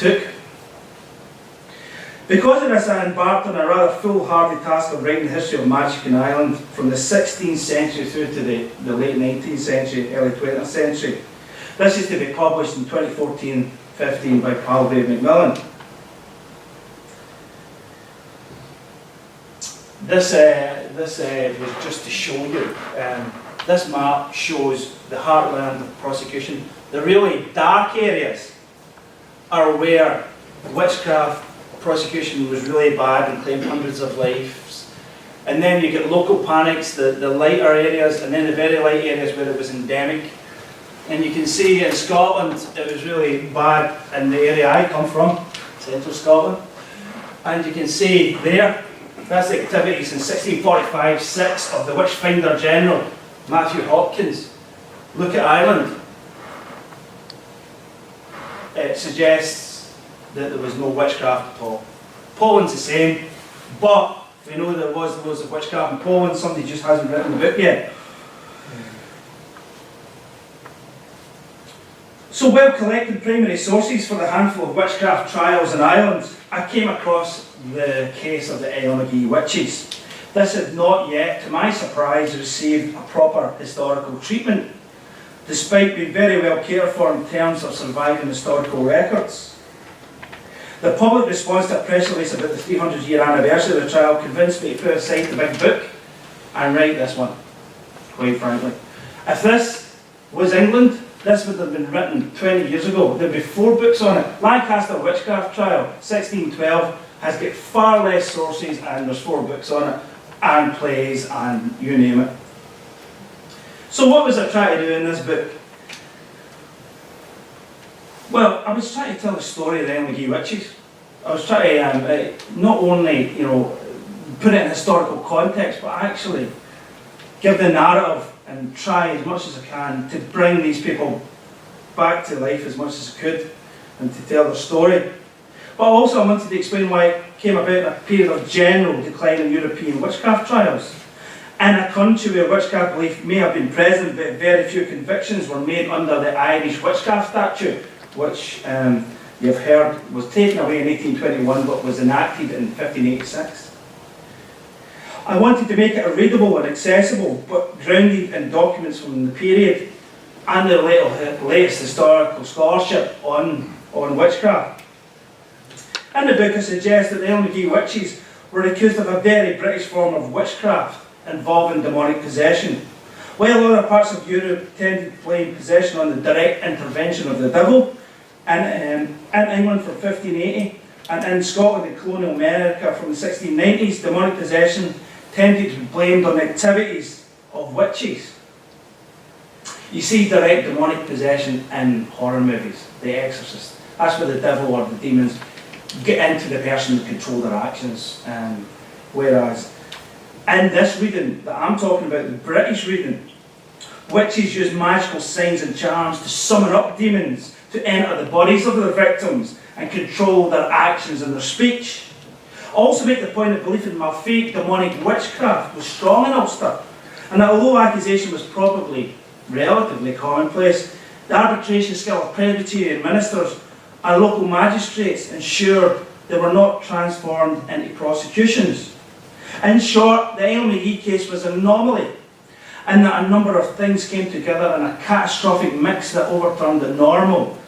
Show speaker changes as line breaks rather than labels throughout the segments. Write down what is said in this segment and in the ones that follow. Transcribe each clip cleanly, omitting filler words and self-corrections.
took. Because of this, I embarked on a rather foolhardy task of writing the history of magic in Ireland from the 16th century through to the late 19th century, early 20th century. This is to be published in 2014-15 by Palgrave Macmillan. This was just to show you. This map shows the heartland of prosecution. The really dark areas are where witchcraft prosecution was really bad and claimed hundreds of lives. And then you get local panics, the lighter areas, and then the very light areas where it was endemic. And you can see in Scotland it was really bad in the area I come from, central Scotland. And you can see there, that's the activities in 1645-6 of the Witchfinder General, Matthew Hopkins. Look at Ireland. It suggests that there was no witchcraft at all. Poland's the same, but we know there was loads of witchcraft in Poland. Somebody just hasn't written the book yet. So while collecting primary sources for the handful of witchcraft trials in Ireland, I came across the case of the Islandmagee witches. This had not yet, to my surprise, received a proper historical treatment, despite being very well cared for in terms of surviving historical records. The public response to a press release about the 300-year anniversary of the trial convinced me to put aside the big book and write this one, quite frankly. If this was England, this would have been written 20 years ago. There'd be 4 books on it. Lancaster Witchcraft Trial, 1612, has got far less sources and there's 4 books on it, and plays and you name it. So what was I trying to do in this book? Well, I was trying to tell the story of the Islandmagee witches. I was trying to not only, put it in historical context, but actually give the narrative and try as much as I can to bring these people back to life as much as I could and to tell their story. But also I wanted to explain why it came about in a period of general decline in European witchcraft trials. In a country where witchcraft belief may have been present, but very few convictions were made under the Irish Witchcraft Statute, which you've heard was taken away in 1821 but was enacted in 1586. I wanted to make it readable and accessible, but grounded in documents from the period and the latest historical scholarship on witchcraft. In the book I suggest that the Islandmagee witches were accused of a very British form of witchcraft involving demonic possession. While other parts of Europe tended to blame possession on the direct intervention of the devil, in England from 1580 and in Scotland and colonial America from the 1690s, demonic possession tended to be blamed on the activities of witches. You see direct demonic possession in horror movies, The Exorcist. That's where the devil or the demons get into the person and control their actions. Whereas in this reading that I'm talking about, the British reading, witches use magical signs and charms to summon up demons to enter the bodies of their victims and control their actions and their speech. Also make the point that belief in malfait, demonic witchcraft was strong in Ulster, and that although accusation was probably relatively commonplace, the arbitration skill of Presbyterian ministers and local magistrates ensured they were not transformed into prosecutions. In short, the Islandmagee case was an anomaly, and that a number of things came together in a catastrophic mix that overturned the normal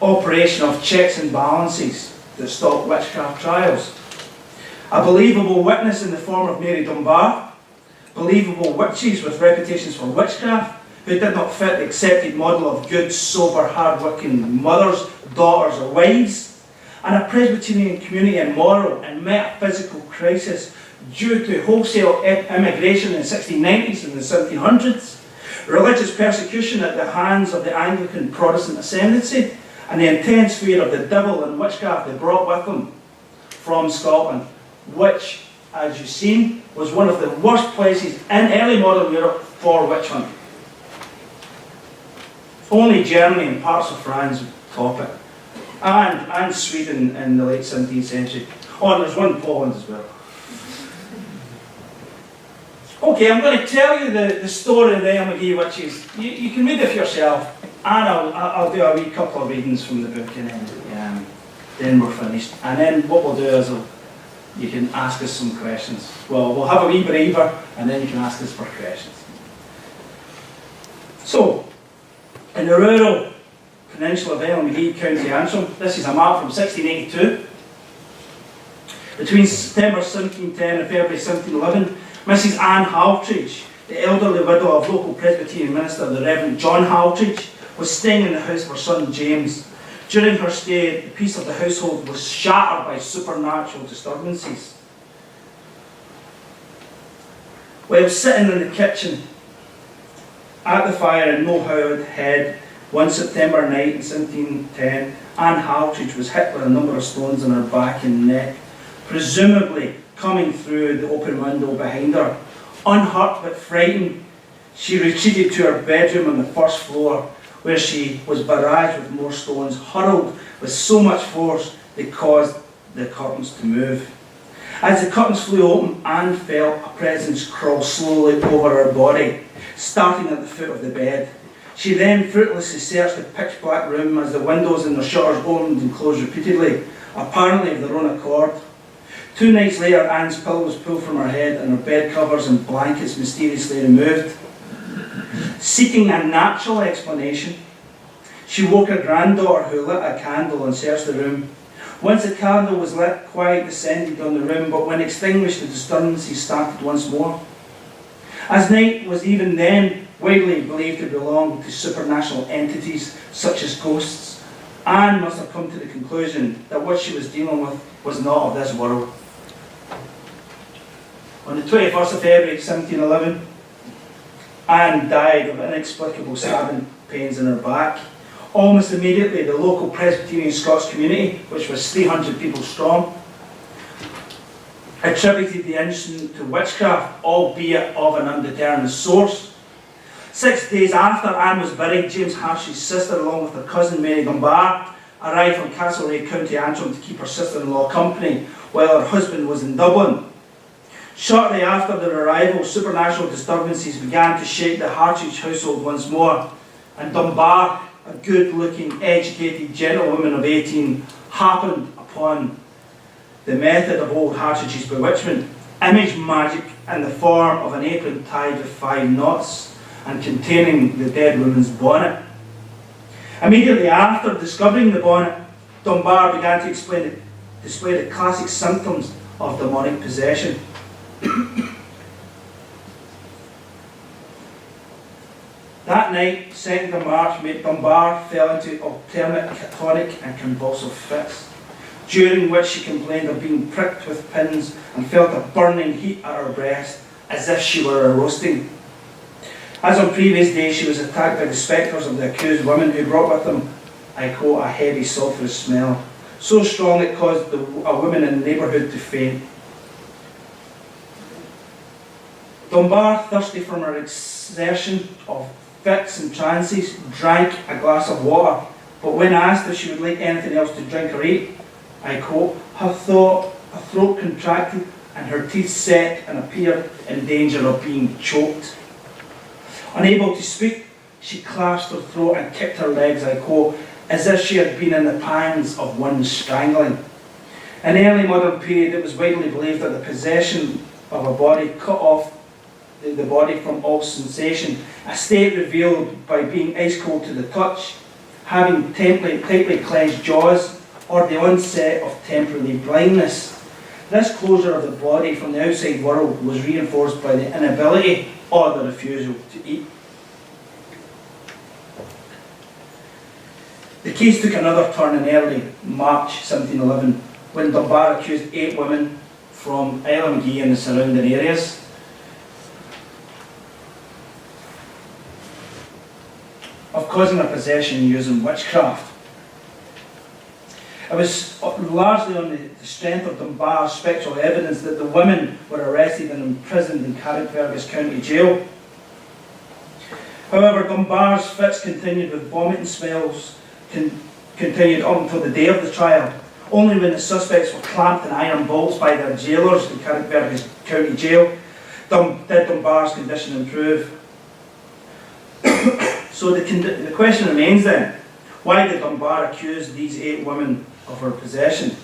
operation of checks and balances that stop witchcraft trials. A believable witness in the form of Mary Dunbar, believable witches with reputations for witchcraft who did not fit the accepted model of good, sober, hard-working mothers, daughters or wives, and a Presbyterian community in moral and metaphysical crisis due to wholesale immigration in the 1690s and the 1700s, religious persecution at the hands of the Anglican Protestant ascendancy, and the intense fear of the devil and witchcraft they brought with them from Scotland, which, as you've seen, was one of the worst places in early modern Europe for witch hunting. Only Germany and parts of France top it, and Sweden in the late 17th century. Oh, and there's one in Poland as well. Okay, I'm going to tell you the story of the Islandmagee witches. You can read it for yourself, and I'll do a wee couple of readings from the book and then then we're finished. And then what we'll do is you can ask us some questions. Well, we'll have a wee breather, and then you can ask us for questions. So, in the rural peninsula of Islandmagee, County Antrim, this is a map from 1682. Between September 1710 and February 1711, Mrs. Anne Haltridge, the elderly widow of local Presbyterian minister, the Reverend John Haltridge, was staying in the house of her son James. During her stay, the peace of the household was shattered by supernatural disturbances. While sitting in the kitchen at the fire in No Howard Head one September night in 1710, Anne Haltridge was hit with a number of stones in her back and neck, presumably coming through the open window behind her. Unhurt but frightened, she retreated to her bedroom on the first floor, where she was barraged with more stones, hurled with so much force they caused the curtains to move. As the curtains flew open, Anne felt a presence crawl slowly over her body, starting at the foot of the bed. She then fruitlessly searched the pitch-black room as the windows and the shutters opened and closed repeatedly, apparently of their own accord. 2 nights later, Anne's pillow was pulled from her head and her bed covers and blankets mysteriously removed. Seeking a natural explanation, she woke her granddaughter, who lit a candle and searched the room. Once the candle was lit, quiet descended on the room, but when extinguished, the disturbances started once more. As night was even then widely believed to belong to supernatural entities such as ghosts, Anne must have come to the conclusion that what she was dealing with was not of this world. On the 21st of February 1711, Anne died of inexplicable stabbing pains in her back. Almost immediately, the local Presbyterian Scots community, which was 300 people strong, attributed the incident to witchcraft, albeit of an undetermined source. 6 days after Anne was buried, James Harsh's sister, along with her cousin Mary Dunbar, arrived from Castlereagh, County Antrim, to keep her sister-in-law company while her husband was in Dublin. Shortly after their arrival, supernatural disturbances began to shake the Hartridge household once more, and Dunbar, a good-looking, educated gentlewoman of 18, happened upon the method of old Hartridge's bewitchment, image magic in the form of an apron tied with 5 knots and containing the dead woman's bonnet. Immediately after discovering the bonnet, Dunbar began to display the classic symptoms of demonic possession. That night, 2nd of March, Dunbar fell into alternate catatonic and convulsive fits, during which she complained of being pricked with pins and felt a burning heat at her breast, as if she were a roasting. As on previous days, she was attacked by the spectres of the accused women, who brought with them, I quote, a heavy sulphurous smell, so strong it caused a woman in the neighbourhood to faint. Dunbar, thirsty from her exertion of fits and trances, drank a glass of water, but when asked if she would like anything else to drink or eat, I quote, her throat contracted and her teeth set and appeared in danger of being choked. Unable to speak, she clasped her throat and kicked her legs, I quote, as if she had been in the pangs of one strangling. In the early modern period, it was widely believed that the possession of a body cut off the body from all sensation, a state revealed by being ice cold to the touch, having tightly clenched jaws, or the onset of temporary blindness. This closure of the body from the outside world was reinforced by the inability or the refusal to eat. The case took another turn in early March 1711, when Dunbar accused 8 women from Islandmagee and the surrounding areas of causing a possession using witchcraft. It was largely on the strength of Dunbar's spectral evidence that the women were arrested and imprisoned in Carrickfergus County Jail. However, Dunbar's fits continued, with vomiting spells continued up until the day of the trial. Only when the suspects were clamped in iron bolts by their jailers in Carrickfergus County Jail did Dunbar's condition improve. So the question remains then, why did Dunbar accuse these 8 women of her possession.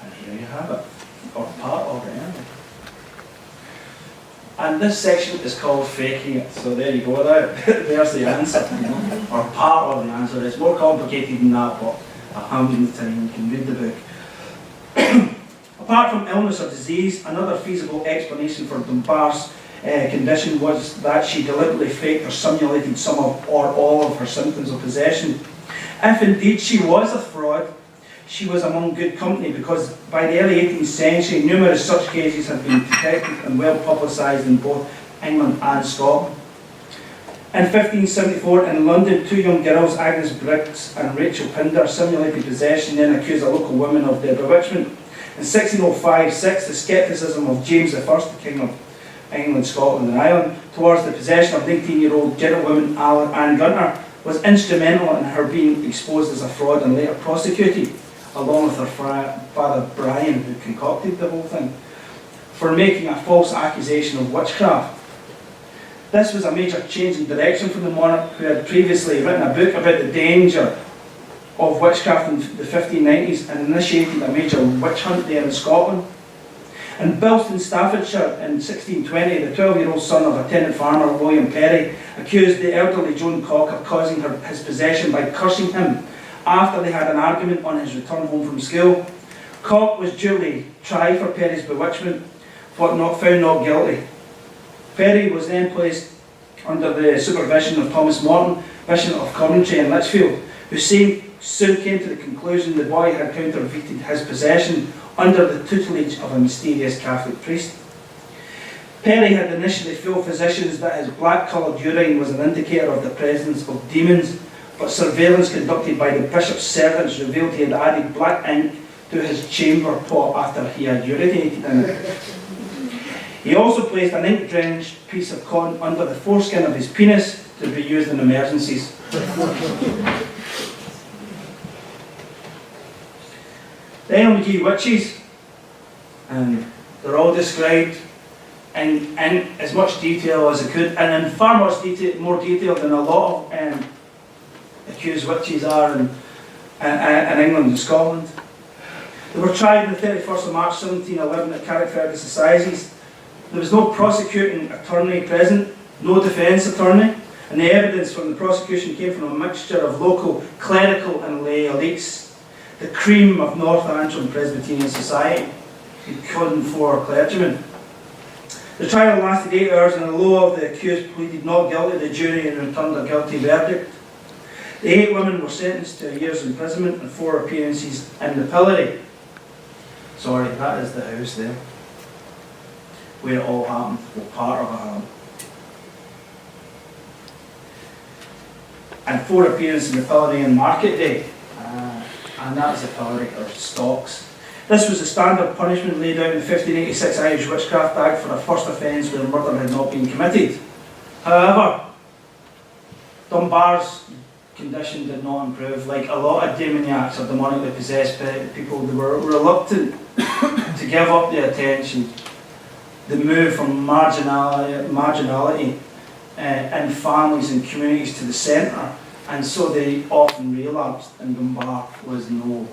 And here you have it, or part of it anyway. And this section is called faking it, so there you go, there's the answer, you know, or part of the answer. It's more complicated than that, but I haven't the time, you can read the book. Apart from illness or disease, another feasible explanation for Dunbar's condition was that she deliberately faked or simulated some of or all of her symptoms of possession. If indeed she was a fraud, she was among good company, because by the early 18th century numerous such cases had been detected and well publicised in both England and Scotland. In 1574 in London, two young girls, Agnes Briggs and Rachel Pinder, simulated possession, then accused a local woman of their bewitchment. In 1605-6, the scepticism of James I, the King of England, Scotland and Ireland, towards the possession of 19-year-old gentlewoman Anne Gunter was instrumental in her being exposed as a fraud and later prosecuted, along with her father Brian, who concocted the whole thing, for making a false accusation of witchcraft. This was a major change in direction from the monarch, who had previously written a book about the danger of witchcraft in the 1590s and initiated a major witch hunt there in Scotland. In Bilston, Staffordshire, in 1620, the 12-year-old son of a tenant farmer, William Perry, accused the elderly Joan Cock of causing his possession by cursing him after they had an argument on his return home from school. Cock was duly tried for Perry's bewitchment, but found not guilty. Perry was then placed under the supervision of Thomas Morton, Bishop of Coventry and Lichfield, who soon came to the conclusion the boy had counterfeited his possession under the tutelage of a mysterious Catholic priest. Perry had initially told physicians that his black-coloured urine was an indicator of the presence of demons, but surveillance conducted by the bishop's servants revealed he had added black ink to his chamber pot after he had urinated in it. He also placed an ink-drenched piece of cotton under the foreskin of his penis to be used in emergencies. The Islandmagee witches, and they're all described in as much detail as I could, and in far more detail than a lot of accused witches are in England and Scotland. They were tried on the 31st of March 1711 at Carrickfergus Assizes. There was no prosecuting attorney present, no defence attorney, and the evidence from the prosecution came from a mixture of local clerical and lay elites, the cream of North Antrim Presbyterian society, including 4 clergymen. The trial lasted 8 hours, and although the accused pleaded not guilty, the jury returned a guilty verdict. The 8 women were sentenced to a year's imprisonment and 4 appearances in the pillory. Sorry, that is the house there, where it all happened, or part of it happened. And 4 appearances in the pillory on market day. And that's the pillory, or stocks. This was the standard punishment laid out in the 1586 Irish Witchcraft Act for a first offence where murder had not been committed. However, Dunbar's condition did not improve. Like a lot of demoniacs or demonically possessed people, they were reluctant to give up their attention. They moved from marginality in families and communities to the centre, and so they often relapsed, and Dunbar was no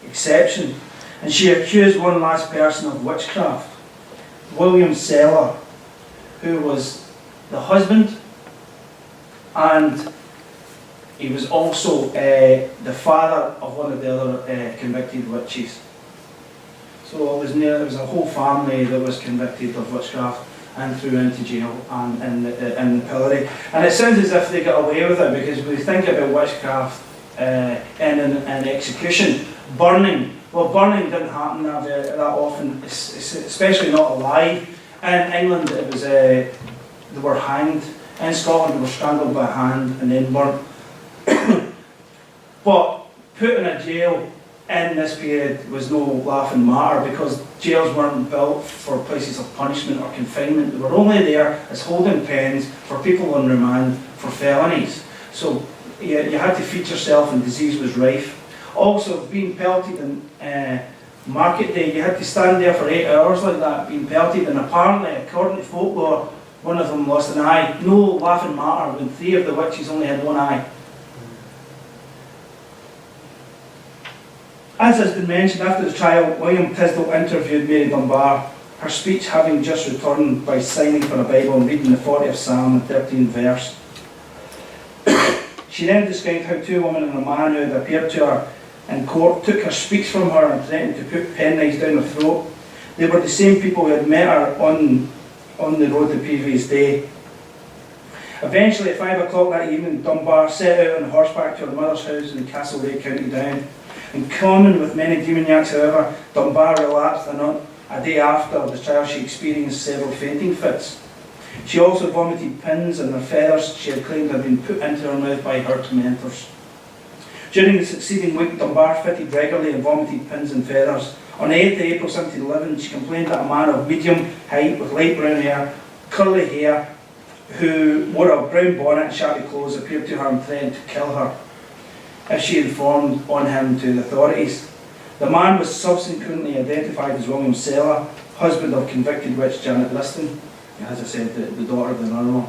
exception. And she accused one last person of witchcraft, William Seller, who was the husband, and he was also the father of one of the other convicted witches. So there was a whole family that was convicted of witchcraft and threw into jail and in the pillory. And it sounds as if they got away with it, because we think about witchcraft and an execution, burning. Well, burning didn't happen that often, especially not alive. In England, it was they were hanged. In Scotland, they were strangled by hand and then burnt. But put in a jail in this period was no laughing matter, because jails weren't built for places of punishment or confinement. They were only there as holding pens for people on remand for felonies. So you had to feed yourself, and disease was rife. Also, being pelted in market day, you had to stand there for 8 hours like that, being pelted, and apparently, according to folklore, one of them lost an eye. No laughing matter when 3 of the witches only had 1 eye. As has been mentioned, after the trial, William Tisdale interviewed Mary Dunbar, her speech having just returned by signing for a Bible and reading the 40th Psalm and 13th verse. She then described how two women and a man who had appeared to her in court took her speech from her and threatened to put penknives down her throat. They were the same people who had met her on the road the previous day. Eventually, at 5 o'clock that evening, Dunbar set out on horseback to her mother's house in Castlereagh, County Down. In common with many demoniacs, however, Dunbar relapsed, and on a day after the trial she experienced several fainting fits. She also vomited pins, and the feathers she had claimed had been put into her mouth by her tormentors. During the succeeding week, Dunbar fitted regularly and vomited pins and feathers. On the 8th of April 1711, she complained that a man of medium height with light brown hair, curly hair, who wore a brown bonnet and shabby clothes, appeared to her and threatened to kill her if she informed on him to the authorities. The man was subsequently identified as William Seller, husband of convicted witch Janet Liston, as I said, the daughter of the Nunnery.